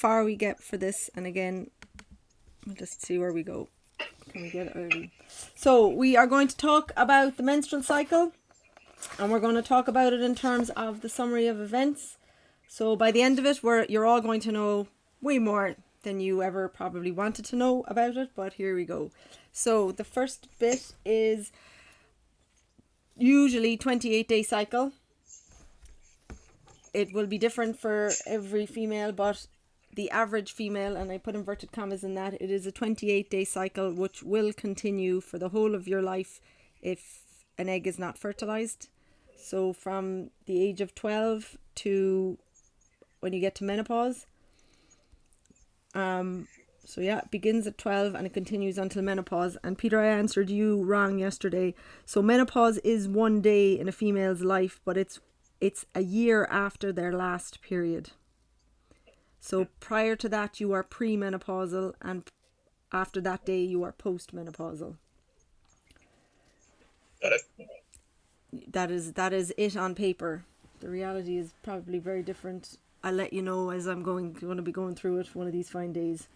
far we get for this. And again, we'll just see where we go. Can we get it early? So we are going to talk about the menstrual cycle, and we're going to talk about it in terms of the summary of events. So by the end of it, you're all going to know way more than you ever probably wanted to know about it, but here we go. So the first bit is usually 28-day cycle. It will be different for every female, but the average female, and I put inverted commas in that, it is a 28-day cycle which will continue for the whole of your life if an egg is not fertilized. So from the age of 12 to when you get to menopause. So yeah, it begins at 12 and it continues until menopause. And Peter, I answered you wrong yesterday. So menopause is 1 day in a female's life, but it's a year after their last period. So prior to that, you are premenopausal, and after that day, you are postmenopausal. Got it. That is it on paper. The reality is probably very different. I'll let you know as I'm going to be going through it one of these fine days.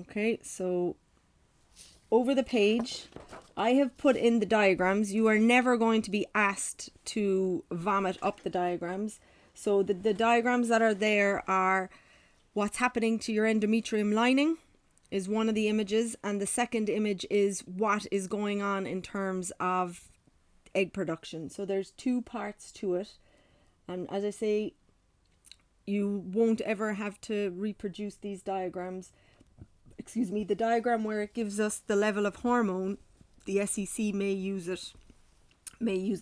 Okay, so over the page, I have put in the diagrams. You are never going to be asked to vomit up the diagrams. So the diagrams that are there are what's happening to your endometrium lining is one of the images, and the second image is what is going on in terms of egg production. So there's two parts to it, and as I say, you won't ever have to reproduce these diagrams. The diagram where it gives us the level of hormone, the SEC may use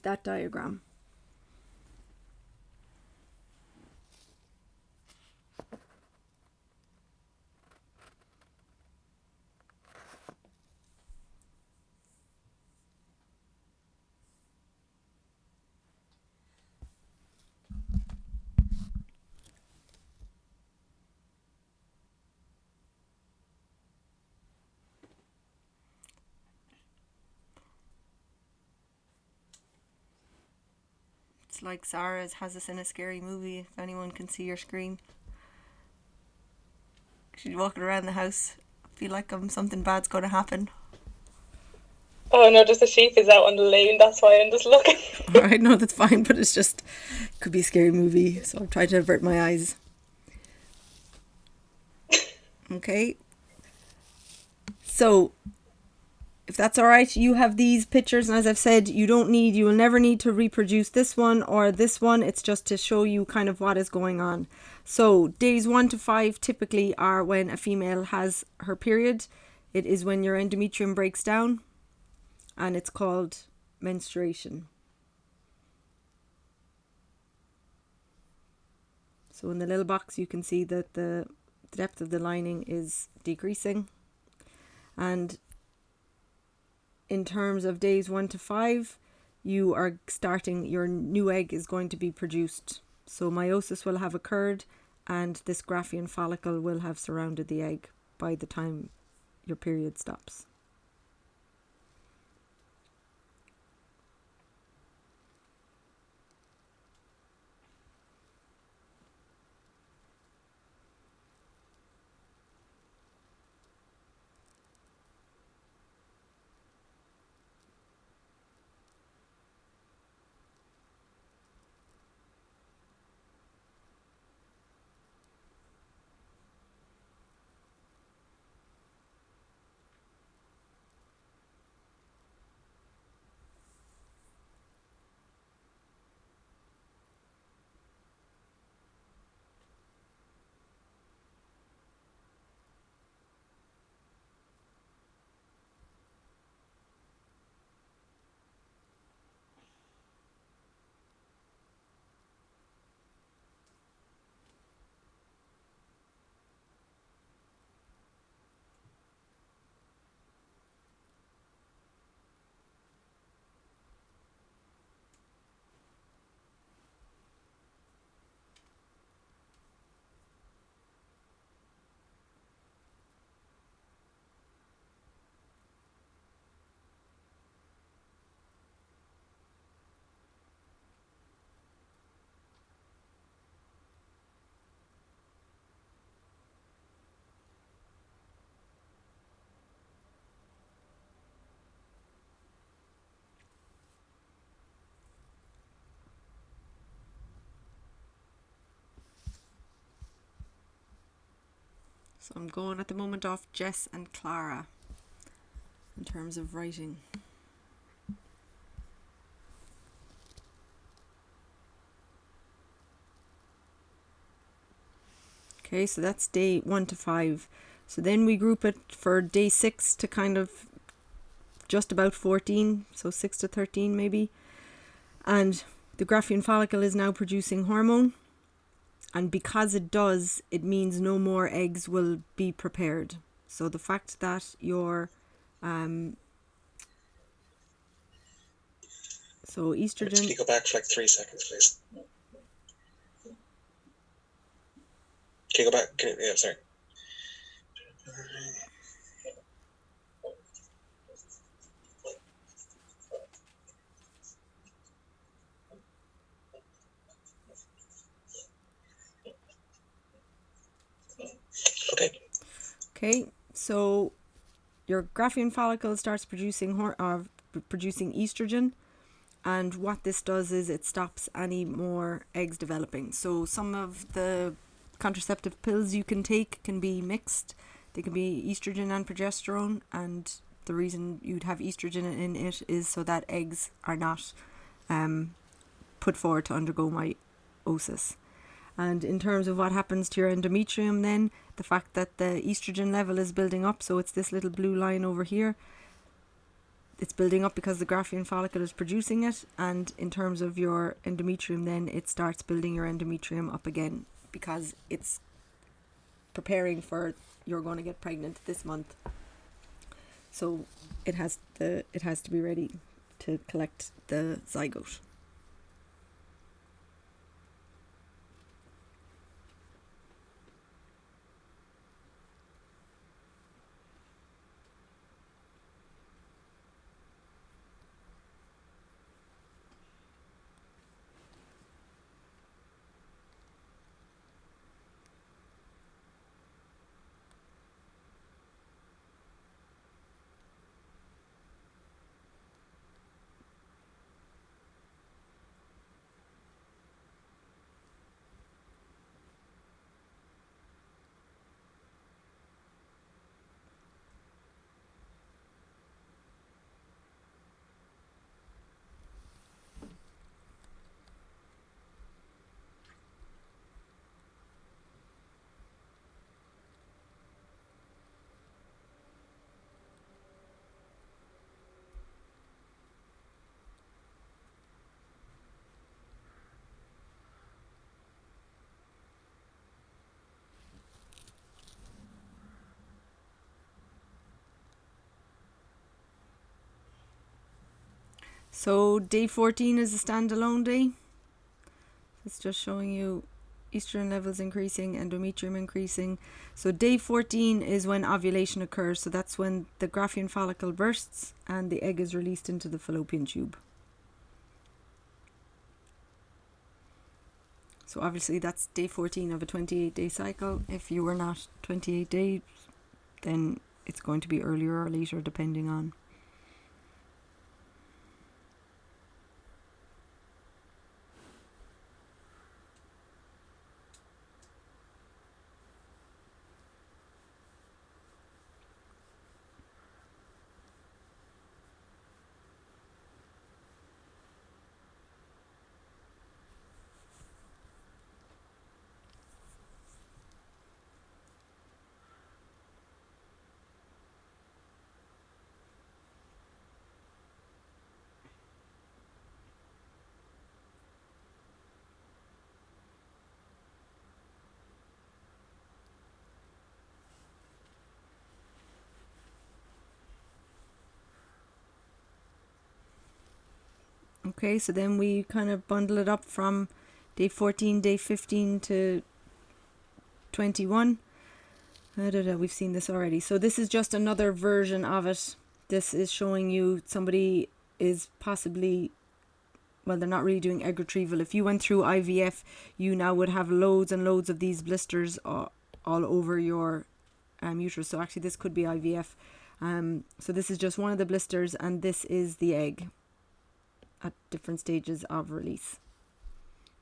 that diagram. It's like Sarah has us in a scary movie, if anyone can see your screen. She's walking around the house. I feel like something bad's going to happen. Oh no, just a sheep is out on the lane, that's why I'm just looking. Alright, no, that's fine, but it's just, could be a scary movie, so I'll try to avert my eyes. Okay. So, if that's alright, you have these pictures, and as I've said, you will never need to reproduce this one or this one. It's just to show you kind of what is going on. So days 1 to 5 typically are when a female has her period. It is when your endometrium breaks down, and it's called menstruation. So in the little box you can see that the depth of the lining is decreasing, and in terms of days 1 to 5, you are starting, your new egg is going to be produced. So meiosis will have occurred, and this Graafian follicle will have surrounded the egg by the time your period stops. So I'm going at the moment off Jess and Clara in terms of writing. Okay, so that's day 1 to 5. So then we group it for day 6 to kind of just about 14, so 6 to 13 maybe. And the Graafian follicle is now producing hormone. And because it does, it means no more eggs will be prepared. So the fact that your so estrogen. Can you go back for like 3 seconds, please? Can you go back? Yeah, sorry. Okay, so your Graafian follicle starts producing estrogen, and what this does is it stops any more eggs developing. So some of the contraceptive pills you can take can be mixed. They can be estrogen and progesterone, and the reason you'd have estrogen in it is so that eggs are not put forward to undergo meiosis. And in terms of what happens to your endometrium then, the fact that the estrogen level is building up, so it's this little blue line over here, it's building up because the Graafian follicle is producing it, and in terms of your endometrium then, it starts building your endometrium up again because it's preparing for you're going to get pregnant this month. So it has to be ready to collect the zygote. So day 14 is a standalone day. It's just showing you estrogen levels increasing, endometrium increasing. So day 14 is when ovulation occurs. So that's when the Graafian follicle bursts and the egg is released into the fallopian tube. So obviously that's day 14 of a 28-day cycle. If you were not 28 days, then it's going to be earlier or later depending on. Okay, so then we kind of bundle it up from day 14, day 15 to 21. We've seen this already. So this is just another version of it. This is showing you somebody is possibly, well, they're not really doing egg retrieval. If you went through IVF, you now would have loads and loads of these blisters all over your uterus. So actually this could be IVF. So this is just one of the blisters, and this is the egg at different stages of release.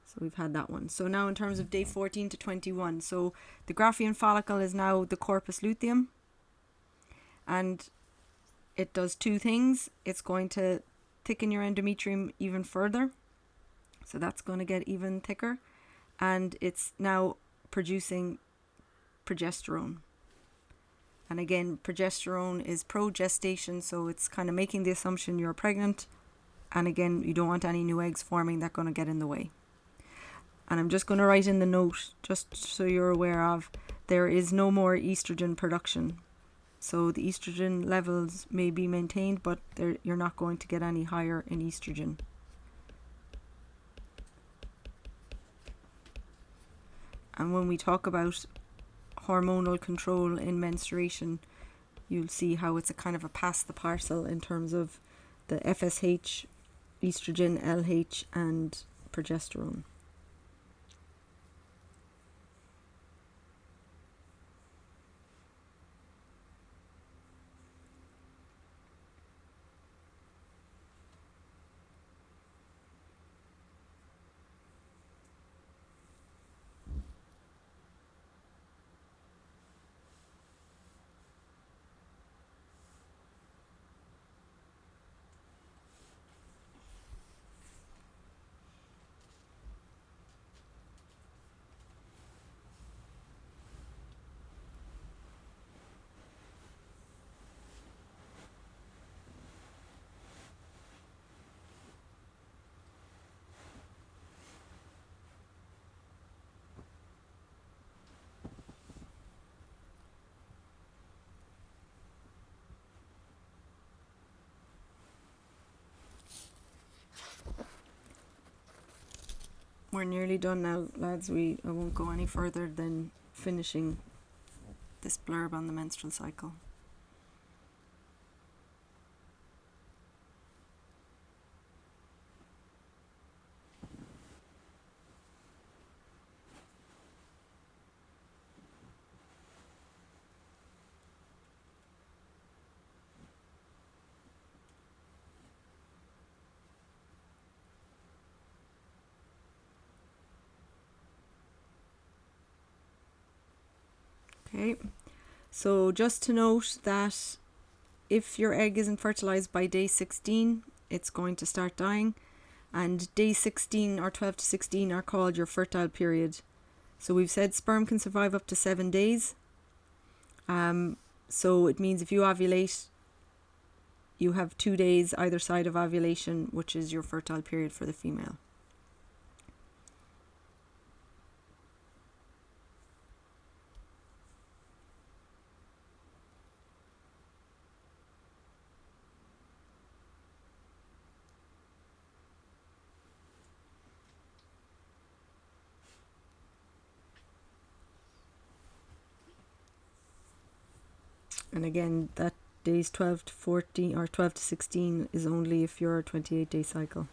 So So we've had that one. So now in terms of day 14 to 21, so the Graafian follicle is now the corpus luteum, and it does two things. It's going to thicken your endometrium even further, so that's going to get even thicker, and it's now producing progesterone. And again, progesterone is pro-gestation, so it's kind of making the assumption you're pregnant, and again, you don't want any new eggs forming that are going to get in the way. And I'm just going to write in the note, just so you're aware of, there is no more estrogen production. So the estrogen levels may be maintained, but you're not going to get any higher in estrogen. And when we talk about hormonal control in menstruation, you'll see how it's a kind of a pass the parcel in terms of the FSH, estrogen, LH, and progesterone. We're nearly done now, lads. I won't go any further than finishing this blurb on the menstrual cycle. Okay, so just to note that if your egg isn't fertilized by day 16, it's going to start dying, and day 16 or 12 to 16 are called your fertile period. So we've said sperm can survive up to 7 days. So it means if you ovulate, you have 2 days either side of ovulation, which is your fertile period for the female. And again, that days 12 to 14 or 12 to 16 is only if you're a 28-day cycle.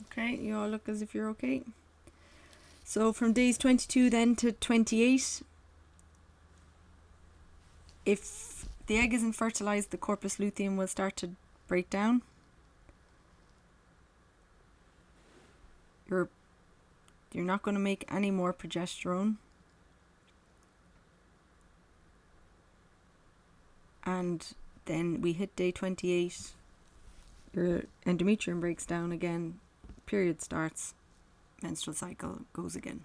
Okay, you all look as if you're okay. So from days 22 then to 28, if the egg isn't fertilized, the corpus luteum will start to break down. You're not going to make any more progesterone. And then we hit day 28, your endometrium breaks down again, period starts, menstrual cycle goes again.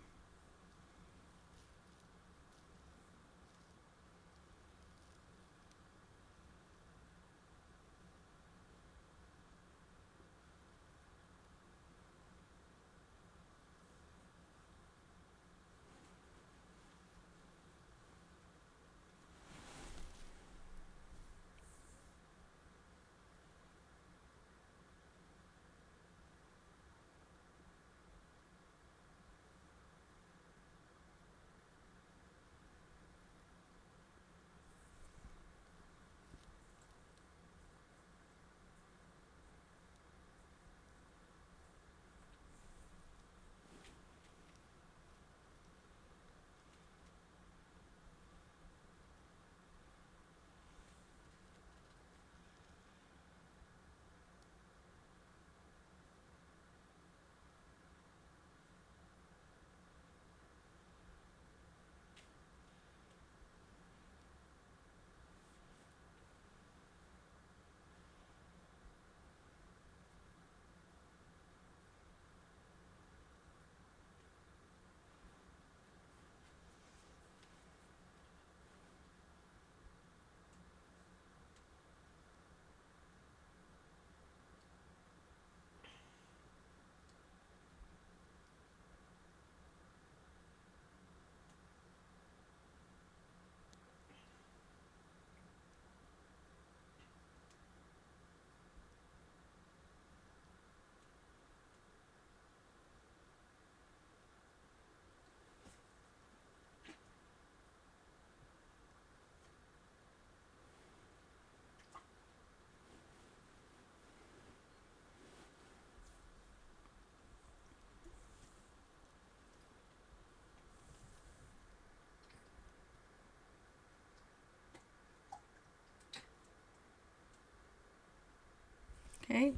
Okay,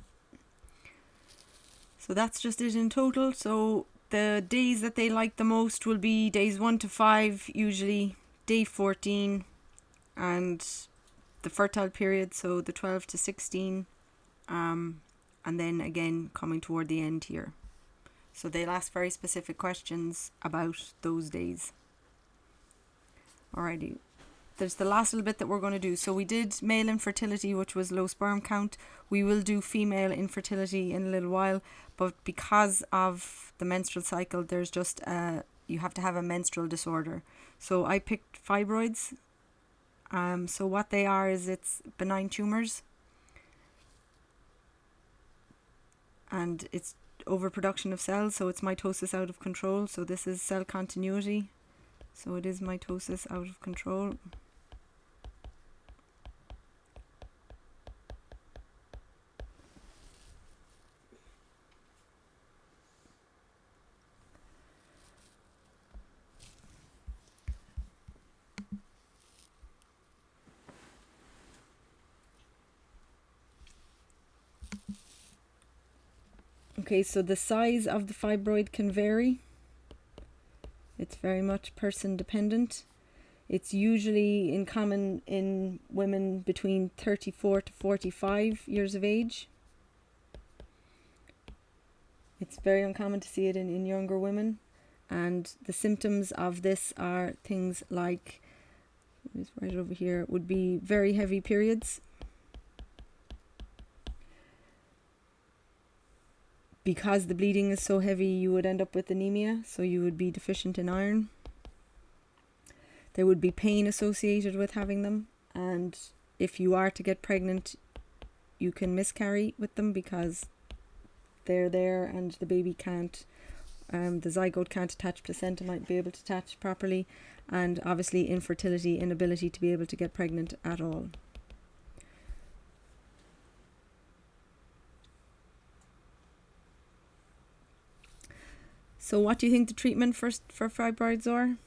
so that's just it in total. So the days that they like the most will be days 1 to 5, usually day 14, and the fertile period, so the 12 to 16, and then again coming toward the end here. So they'll ask very specific questions about those days. Alrighty. There's the last little bit that we're going to do. So we did male infertility, which was low sperm count. We will do female infertility in a little while, but because of the menstrual cycle, there's just you have to have a menstrual disorder. So I picked fibroids. So what they are is it's benign tumors, and it's overproduction of cells. So it's mitosis out of control. So this is cell continuity. So it is mitosis out of control. Okay, so the size of the fibroid can vary. It's very much person dependent. It's usually in common in women between 34 to 45 years of age. It's very uncommon to see it in younger women. And the symptoms of this are things like, let's write it over here, would be very heavy periods. Because the bleeding is so heavy, you would end up with anemia, so you would be deficient in iron. There would be pain associated with having them, and if you are to get pregnant, you can miscarry with them because they're there and the baby can't, the zygote can't attach, placenta might be able to attach properly, and obviously infertility, inability to be able to get pregnant at all. So what do you think the treatment for fibroids are?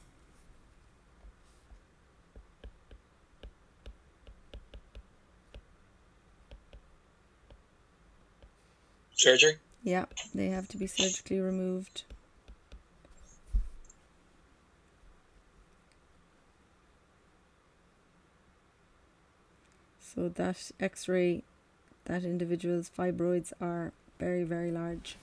Surgery? Yeah, they have to be surgically removed. So that x-ray, that individual's fibroids are very, very large.